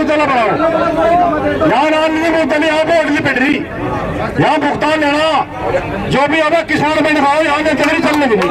चला बनाओ यहाँ राजनीति में चले, यहाँ वोट नहीं पिट रही, यहाँ भुगतान लेना जो भी होगा किसान में दिखाओ, यहाँ ने चल रही चलने देनी।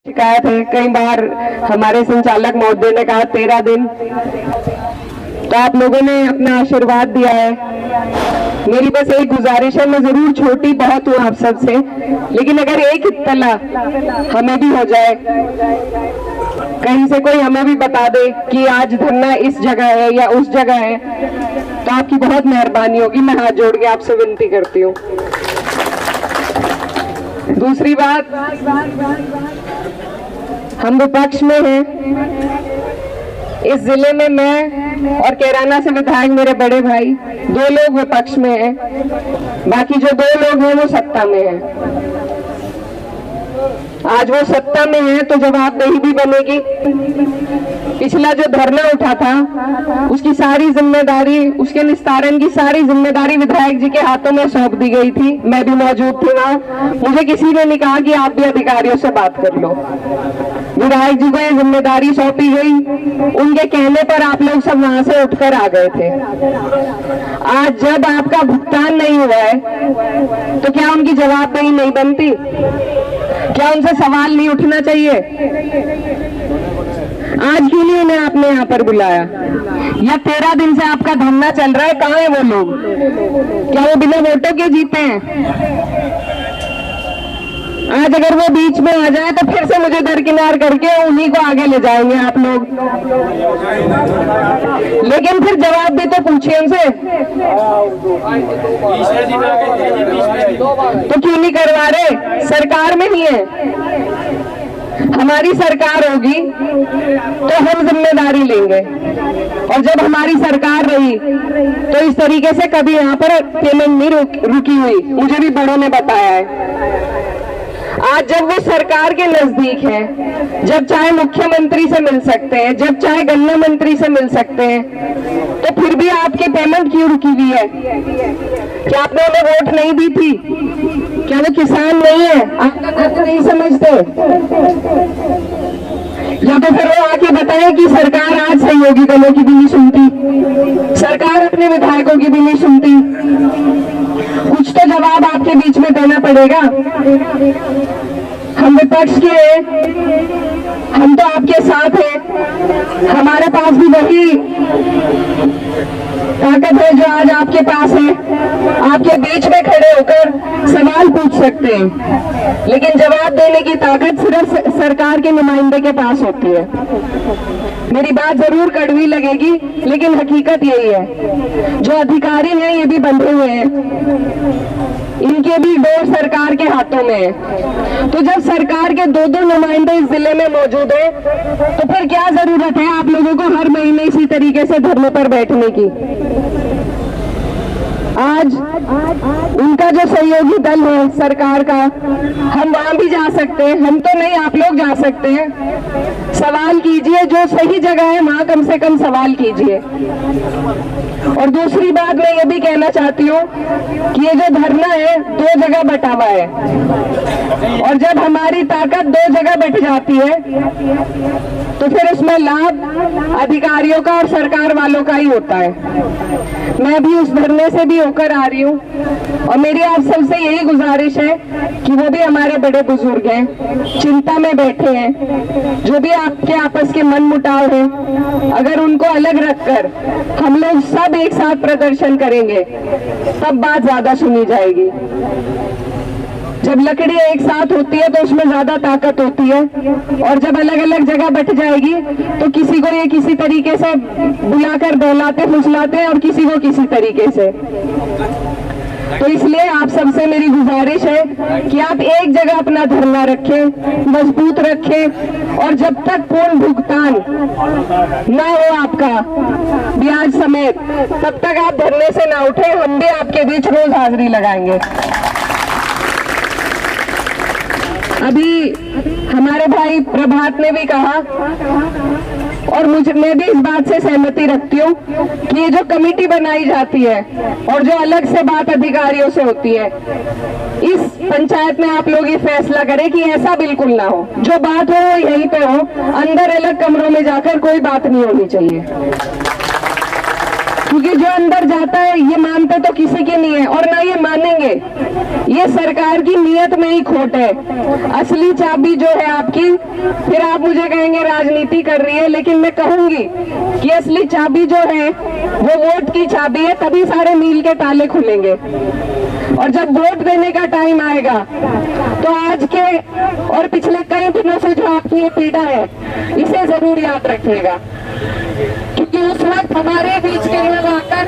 शिकायत है, कई बार हमारे संचालक महोदय ने कहा 13 दिन, तो आप लोगों ने अपना आशीर्वाद दिया है। मेरी बस एक गुजारिश है, मैं जरूर छोटी बहुत हूँ आप सबसे, लेकिन अगर एक इत्तला हमें भी हो जाए, कहीं से कोई हमें भी बता दे कि आज धरना इस जगह है या उस जगह है, तो आपकी बहुत मेहरबानी होगी। मैं हाथ जोड़ के आपसे विनती करती हूँ। दूसरी बात, हम विपक्ष में हैं। इस जिले में मैं और कैराना से विधायक मेरे बड़े भाई 2 लोग विपक्ष में हैं, बाकी जो 2 लोग हैं वो सत्ता में हैं। आज वो सत्ता में है तो जवाबदेही भी बनेगी। पिछला जो धरना उठा था उसकी सारी जिम्मेदारी, उसके निस्तारण की सारी जिम्मेदारी विधायक जी के हाथों में सौंप दी गई थी। मैं भी मौजूद थी वहाँ। मुझे किसी ने नहीं कहा कि आप भी अधिकारियों से बात कर लो। विधायक जी को ये जिम्मेदारी सौंपी गई, उनके कहने पर आप लोग सब वहां से उठकर आ गए थे। आज जब आपका भुगतान नहीं हुआ है तो क्या उनकी जवाबदेही नहीं बनती? क्या उनसे सवाल नहीं उठना चाहिए? आज क्यों नहीं उन्हें आपने यहाँ पर बुलाया? या 13 दिन से आपका धरना चल रहा है, कहाँ है वो लोग? क्या वो बिना वोटों के जीते हैं? आज अगर वो बीच में आ जाए तो फिर से मुझे दरकिनार करके उन्हीं को आगे ले जाएंगे आप लोग। लेकिन फिर जवाब भी तो पूछिए उनसे, तो क्यों नहीं करवा रहे? सरकार में ही है, हमारी सरकार होगी तो हम जिम्मेदारी लेंगे। और जब हमारी सरकार रही तो इस तरीके से कभी यहाँ पर पेमेंट नहीं रुकी हुई, मुझे भी बड़ों ने बताया है। आज जब वो सरकार के नजदीक है, जब चाहे मुख्यमंत्री से मिल सकते हैं, जब चाहे गन्ना मंत्री से मिल सकते हैं, तो फिर भी आपकी पेमेंट क्यों रुकी हुई है? क्या आपने उन्हें वोट नहीं दी थी? क्या वो किसान नहीं है? आपका दर्द नहीं समझते? या तो फिर वो आके बताए कि सरकार आज सहयोगी दलों की भी नहीं सुनती, सरकार अपने विधायकों की भी नहीं सुनती। कुछ तो जवाब आपके बीच में देना पड़ेगा। हम विपक्ष के हैं, हम तो आपके साथ हैं, हमारे पास भी वही ताकत है जो आज आपके पास है। आपके बीच में खड़े होकर सवाल पूछ सकते हैं, लेकिन जवाब देने की ताकत सिर्फ सरकार के नुमाइंदे के पास होती है। मेरी बात जरूर कड़वी लगेगी, लेकिन हकीकत यही है। जो अधिकारी हैं ये भी बंधे हुए हैं, इनके भी डोर सरकार के हाथों में है। तो जब सरकार के 2-2 नुमाइंदे इस जिले में मौजूद हैं, तो फिर क्या जरूरत है आप लोगों को हर महीने इसी तरीके से धरने पर बैठने की? आज उनका जो सहयोगी दल है सरकार का, हम वहां भी जा सकते हैं, हम तो नहीं, आप लोग जा सकते हैं। सवाल कीजिए, जो सही जगह है वहां कम से कम सवाल कीजिए। और दूसरी बात मैं ये भी कहना चाहती हूँ कि ये जो धरना है 2 जगह बटा हुआ है, और जब हमारी ताकत 2 जगह बट जाती है तो फिर उसमें लाभ अधिकारियों का और सरकार वालों का ही होता है। मैं भी उस धरने से भी होकर आ रही हूँ, और मेरी आप सबसे यही गुजारिश है कि वो भी हमारे बड़े बुजुर्ग हैं, चिंता में बैठे हैं, जो भी आपके आपस के मन मुटाव है, अगर उनको अलग रखकर हम लोग सब एक साथ प्रदर्शन करेंगे तब बात ज्यादा सुनी जाएगी। जब लकड़ियां एक साथ होती है तो उसमें ज्यादा ताकत होती है, और जब अलग अलग जगह बट जाएगी तो किसी को ये किसी तरीके से बुलाकर बहलाते फुसलाते हैं और किसी को किसी तरीके से। तो इसलिए आप सबसे मेरी गुजारिश है कि आप एक जगह अपना धरना रखें, मजबूत रखें, और जब तक पूर्ण भुगतान ना हो आपका ब्याज समेत, तब तक आप धरने से ना उठे। हम भी आपके बीच रोज हाजिरी लगाएंगे। अभी हमारे भाई प्रभात ने भी कहा, और मैं भी इस बात से सहमति रखती हूँ कि ये जो कमेटी बनाई जाती है और जो अलग से बात अधिकारियों से होती है, इस पंचायत में आप लोग ये फैसला करें कि ऐसा बिल्कुल ना हो। जो बात हो वो यहीं पे हो, अंदर अलग कमरों में जाकर कोई बात नहीं होनी चाहिए, क्योंकि जो अंदर जाता है ये मानते तो किसी की नहीं है और ना ये मानेंगे। ये सरकार की नीयत में ही खोट है। असली चाबी जो है आपकी, फिर आप मुझे कहेंगे राजनीति कर रही है, लेकिन मैं कहूंगी कि असली चाबी जो है वो वोट की चाबी है, तभी सारे मील के ताले खुलेंगे। और जब वोट देने का टाइम आएगा तो आज के और पिछले कई दिनों से जो आपकी ये पीड़ा है, इसे जरूर याद रखिएगा, क्योंकि उस वक्त हमारे बीच के लोग आकर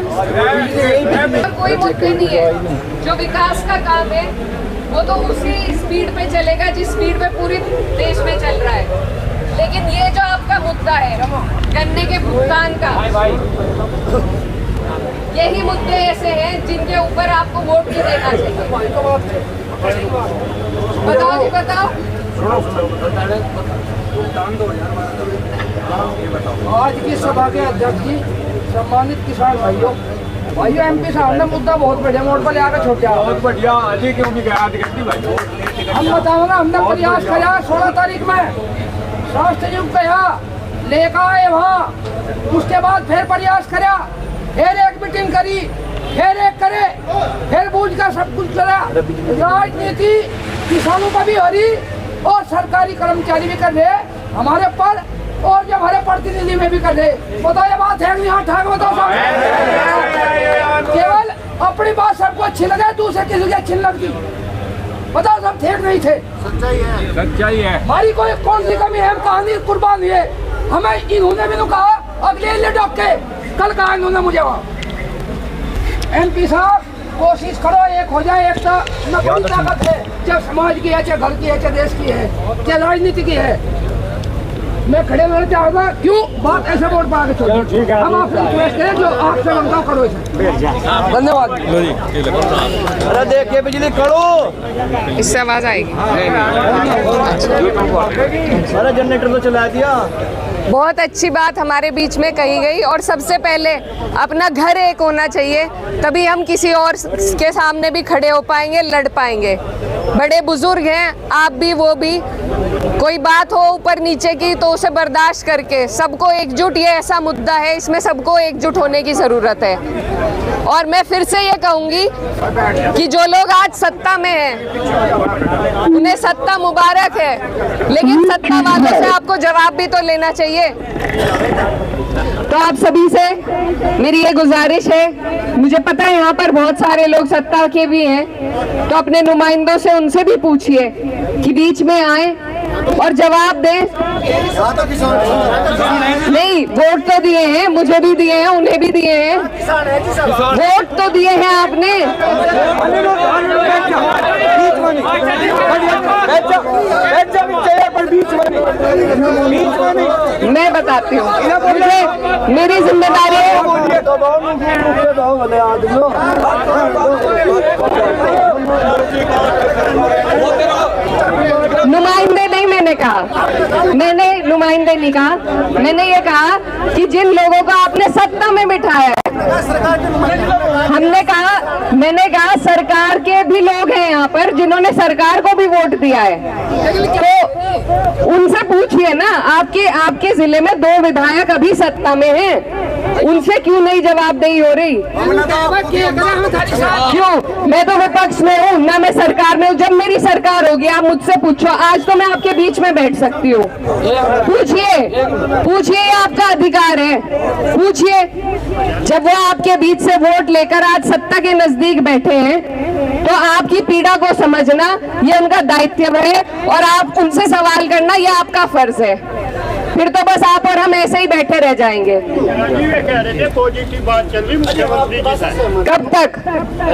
कोई मुद्दे नहीं है। जो विकास का काम है वो तो उसी स्पीड पे चलेगा जिस स्पीड पे पूरे देश में चल रहा है, लेकिन ये जो आपका मुद्दा है गन्ने के भुगतान का, यही मुद्दे ऐसे हैं जिनके ऊपर आपको वोट नहीं देना चाहिए। बताओ जी, बताओ। आज की सभा के अध्यक्ष जी, सम्मानित किसान भाइयों, एमपी साहब ने मुद्दा बहुत बढ़िया मोड़ पर आकर छोड़ा, बहुत बढ़िया। अजी क्यों भी गया भाई, हम बताओ ना, हमने प्रयास किया 16 तारीख में स्वास्थ्य युग गया लेकर आए वहाँ, उसके बाद फिर प्रयास करा, फिर एक मीटिंग करी, फिर एक करे, फिर बूझ का सब कुछ करा। राजनीति किसानों का भी हो रही और सरकारी कर्मचारी भी कर रहे हमारे पर, और जो हमारे प्रतिनिधि में भी कर रहे। बताओ ये बात है नहीं? हाँ ठाक बताओ सब। केवल अपनी बात सबको अच्छी लगे, दूसरे किसी की अच्छी लगती। बताओ सब ठीक नहीं थे। सच्चाई है, सच्चाई है। हमारी कोई कौन सी कमी है? कहानी कुर्बान हुई है। हमें इन्होंने भी कहा अगले ले डॉक्टर, कल कहा इन्होंने मुझे वहाँ, एमपी साहब कोशिश करो एक हो जाए। एक तो न कोई ताकत है, चाहे समाज की है, चाहे घर की है, चाहे देश की है, चाहे राजनीति की है। मैं खड़े रहना चाहूँगा, क्यों बात ऐसे बोर्ड पर आगे छोड़ो। हम आपसे रिक्वेस्ट करें, जो आपसे बनता करो इसे। धन्यवाद। अरे देखिए बिजली करो, इससे आवाज आएगी। अरे जनरेटर तो चला दिया। बहुत अच्छी बात हमारे बीच में कही गई, और सबसे पहले अपना घर एक होना चाहिए, तभी हम किसी और के सामने भी खड़े हो पाएंगे, लड़ पाएंगे। बड़े बुजुर्ग हैं, आप भी वो भी, कोई बात हो ऊपर नीचे की तो उसे बर्दाश्त करके सबको एकजुट, ये ऐसा मुद्दा है इसमें सबको एकजुट होने की ज़रूरत है। और मैं फिर से ये कहूँगी कि जो लोग आज सत्ता में हैं उन्हें सत्ता मुबारक है, लेकिन सत्ता वालों से आपको जवाब भी तो लेना चाहिए। तो आप सभी से मेरी ये गुजारिश है, मुझे पता है यहाँ पर बहुत सारे लोग सत्ता के भी हैं, तो अपने नुमाइंदों से उनसे भी पूछिए कि बीच में आए और जवाब दें। नहीं, वोट तो दिए हैं, मुझे भी दिए हैं, उन्हें भी दिए हैं, वोट तो दिए हैं आपने। मैं बताती हूँ, मुझे मेरी जिम्मेदारी है। नुमाइंदे नहीं, मैंने कहा, मैंने नुमाइंदे नहीं कहा, मैंने ये कहा कि जिन लोगों को आपने सत्ता में बिठाया है, हमने कहा, मैंने कहा सरकार के भी लोग हैं यहाँ पर जिन्होंने सरकार को भी वोट दिया है, तो उनसे पूछिए ना। आपके जिले में 2 विधायक अभी सत्ता में हैं, उनसे क्यों नहीं जवाबदेही हो रही? क्यों? मैं तो विपक्ष में हूँ ना, मैं सरकार में हूँ। जब मेरी सरकार होगी आप मुझसे पूछो, आज तो मैं आपके बीच में बैठ सकती हूँ। पूछिए, ये आपका अधिकार है, पूछिए। जब वो आपके बीच से वोट लेकर आज सत्ता के नजदीक बैठे हैं, तो आपकी पीड़ा को समझना ये उनका दायित्व है और आप उनसे सवाल करना ये आपका फर्ज है। फिर तो बस आप और हम ऐसे ही बैठे रह जाएंगे। कह रहे थे पॉजिटिव बात चल रही मुख्यमंत्री की साइड। कब तक?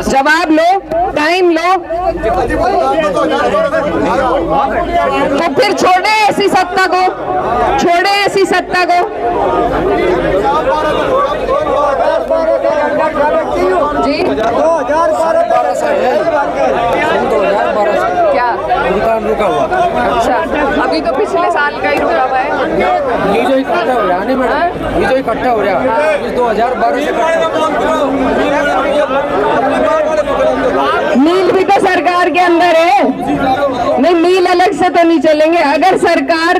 जवाब लो, टाइम लो, तो फिर छोड़े ऐसी सत्ता को, छोड़े ऐसी सत्ता को। जी 2012 क्या रुका हुआ? अच्छा, अभी तो पिछले साल का ही रुका हुआ है। ये जो इकट्ठा हो रहा है ना मैडम, ये जो इकट्ठा हो रहा है इस 2012 से मील भी तो सरकार के अंदर है, नहीं मील अलग से तो नहीं चलेंगे। अगर सरकार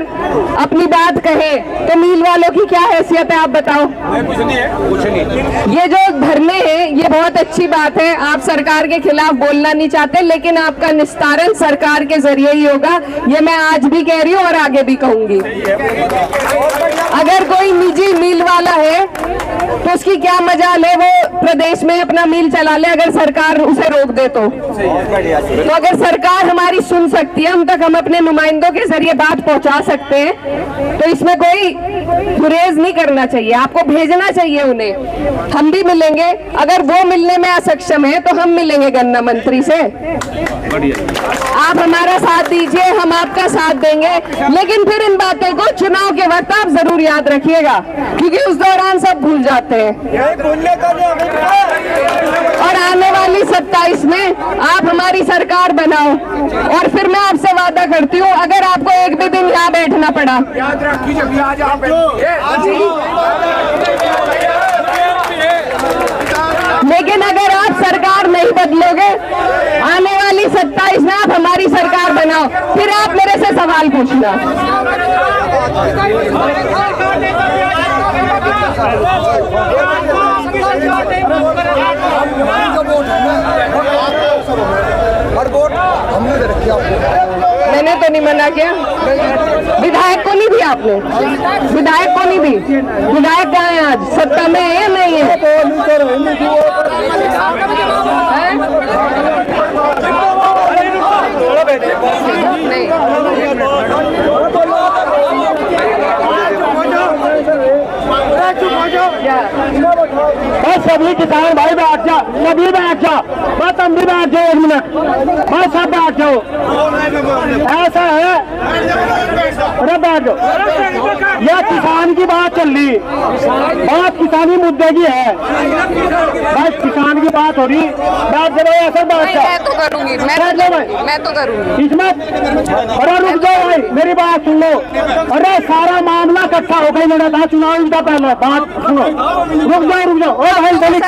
अपनी बात कहे तो मील वालों की क्या हैसियत है आप बताओ? कुछ नहीं। ये जो धरने हैं ये बहुत अच्छी बात है, आप सरकार के खिलाफ बोलना नहीं चाहते, लेकिन आपका निस्तारण सरकार के जरिए ही होगा, ये मैं आज भी कह रही हूँ और आगे भी कहूंगी। अगर कोई निजी मील वाला है तो उसकी क्या मजाल है, वो प्रदेश में अपना मील चला ले अगर सरकार उसे रोक दे तो अगर सरकार हमारी सुन सकती है, हम तक हम अपने नुमाइंदों के जरिए बात पहुंचा सकते हैं, तो इसमें कोई गुरेज नहीं करना चाहिए, आपको भेजना चाहिए उन्हें। हम भी मिलेंगे, अगर वो मिलने में असक्षम है तो हम मिलेंगे गन्ना मंत्री से। आप हमारा साथ दीजिए, हम आपका साथ देंगे, लेकिन फिर इन बातों को चुनाव के वक्त आप जरूर याद रखिएगा, क्योंकि उस दौरान सब भूल जाते हैं। और आने वाली 27 में आप हमारी सरकार बनाओ, और फिर मैं आपसे वादा करती हूँ अगर आपको एक भी दिन यहाँ बैठना पड़ा, लेकिन अगर आप सरकार नहीं बदलोगे, आने वाली 27 में आप हमारी सरकार बनाओ, फिर आप मेरे से सवाल पूछना। मैंने तो नहीं मना किया, विधायक को नहीं दिया आपने, विधायक को नहीं दी। विधायक कहाँ है आज, सत्ता में है या नहीं है? बस सभी किसान भाई बैठ जा, सभी बैठ जा, बस हम भी बैठ जाओ 1 मिनट, बस सब बैठ जाओ। ऐसा है, अरे बैठ जाओ, यह किसान की बात चल रही, बात किसानी मुद्दे की है, बस किसान की बात हो रही, बैठ जाओ, ऐसा बैठ जाओ। मैं तो करूंगी, मैं तो करूंगी इसमें। अरे रुक जाओ भाई, मेरी बात सुन लो। अरे सारा मामला इकट्ठा हो गई, मैंने कहा चुनाव इनका पहले बात सुनो, रुक जाओ। ओ भाई मलिक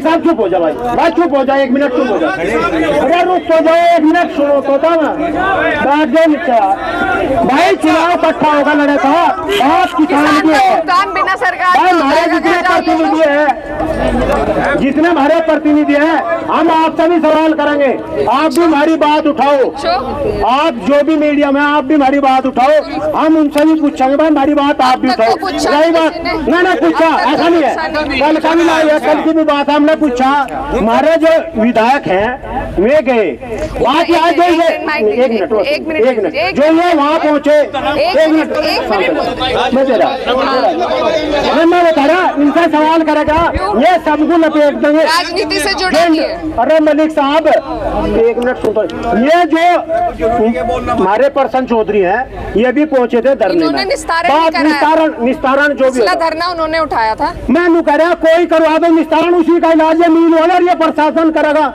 साहब चुप हो जाओ भाई चुप हो जाओ, 1 मिनट चुप हो जाओ। अरे रुक तो जाओ, 1 मिनट सुनो तो था ना, बैठ जाओ नीचे भाई, चुनाव इकट्ठा होगा लड़े था, बात किसान की है। बिना सरकार भाई हमारे जितने प्रतिनिधि है, जितने हमारे प्रतिनिधि हैं, हम आपसे भी सवाल करेंगे, आप भी हमारी बात उठाओ, आप जो भी मीडिया में आप भी हमारी बात उठाओ, हम उनसे भी पूछेंगे भाई हमारी बात आप भी उठाओ। सही बात ना पूछा, ऐसा नहीं है, कल का भी लाया, कल की भी बात हमने पूछा, हमारे जो विधायक हैं वे गए, आप यहाँ जो एक मिनट जो ये वहाँ पहुँचे, 1 मिनट मैं बता रहा, इनसे सवाल करेगा, ये सबको लपेट देंगे, राजनीति से जुड़े। अरे मलिक साहब 1 मिनट सुनो, ये जो हमारे पर्सन चौधरी हैं, ये भी पहुंचे थे धरने में, निस्तारण जो भी धरना उन्होंने उठाया था। मैं कह रहा कोई करवा दो निस्तारण, उसी का इलाज है मील वाला, ये प्रशासन करेगा।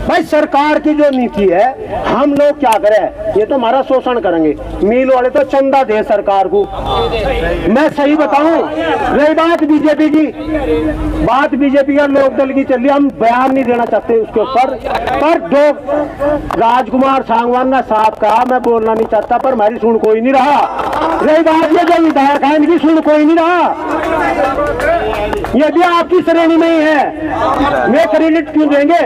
भाई सरकार की जो नीति है, हम लोग क्या करें, ये तो हमारा शोषण करेंगे, मील वाले तो चंदा दे सरकार को। मैं सही बताऊं, रही बात बीजेपी की, बात बीजेपी का लोक दल की चल रही, हम बयान नहीं देना चाहते उसके ऊपर, पर जो राजकुमार सांगवान साहब का मैं बोलना नहीं चाहता, पर हमारी सुन कोई नहीं रहा। रही बात ये जो विधायक है, इनकी सुन कोई नहीं रहा, ये भी आपकी श्रेणी में ही है, वे क्रेडिट क्यों देंगे,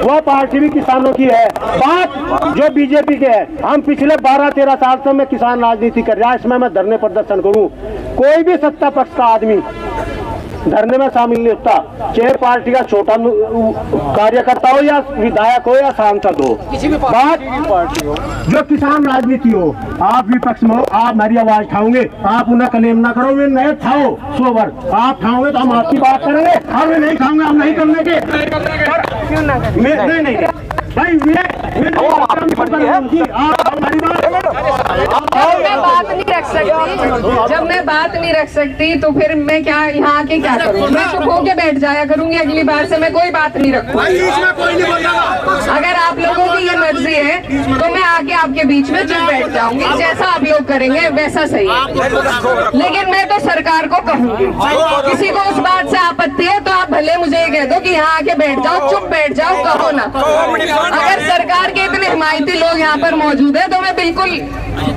वह पार्टी भी किसानों की है। बात जो बीजेपी के है, हम पिछले 12-13 साल से मैं किसान राजनीति कर रहा, इसमें मैं धरने प्रदर्शन करूं, कोई भी सत्ता पक्ष का आदमी धरने में शामिल नहीं होता, चाहे पार्टी का छोटा कार्यकर्ता हो या विधायक हो या सांसद हो, बात जो किसान राजनीति हो, आप विपक्ष में हो, आप मेरी आवाज उठाओगे, आप उन्हें क्लेम ना करो, वे नए ठाओ सोवर, आप ठाओगे तो हम आपकी बात करेंगे, हम नहीं खाओगे, हम नहीं करने के नहीं भाई आप हमारी जब मैं बात नहीं रख सकती तो फिर मैं क्या यहाँ आके क्या करूँ? मैं चुप होके बैठ जाया करूंगी, अगली बार से मैं कोई बात नहीं रखूंगी। अगर आप लोगों की ये मर्जी है तो मैं आके आपके बीच में चुप बैठ जाऊंगी, जैसा आप लोग करेंगे वैसा सही है। लेकिन मैं तो सरकार को कहूंगी, किसी को उस बात से आपत्ति है तो आप भले मुझे ये कह दो कि यहाँ आके बैठ जाओ, चुप बैठ जाओ, कहो ना। अगर सरकार के इतने हिमायती लोग यहाँ पर मौजूद है तो मैं बिल्कुल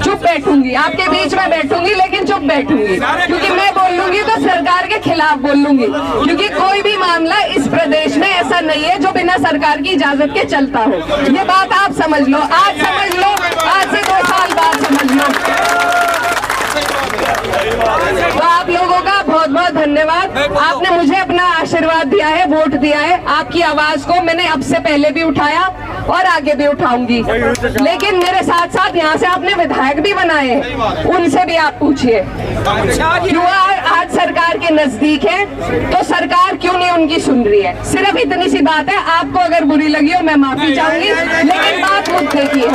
चुप बैठूंगी, आपके बीच में बैठूंगी, लेकिन चुप बैठूंगी, क्योंकि मैं बोलूंगी तो सरकार के खिलाफ बोलूंगी, क्योंकि कोई भी मामला इस प्रदेश में ऐसा नहीं है जो बिना सरकार की इजाजत के चलता हो। ये बात आप समझ लो, आज समझ लो, आज से 2 साल बाद समझ लो। तो आप लोगों का बहुत बहुत धन्यवाद, आपने मुझे अपना आशीर्वाद दिया है, वोट दिया है। आपकी आवाज को मैंने अब से पहले भी उठाया और आगे भी उठाऊंगी, लेकिन मेरे साथ साथ यहाँ से आपने विधायक भी बनाए, उनसे भी आप पूछिए क्यों आज सरकार के नजदीक है तो सरकार क्यों नहीं उनकी सुन रही है। सिर्फ इतनी सी बात है, आपको अगर बुरी लगी हो मैं माफी चाहूंगी, लेकिन बात मुद्दे की है।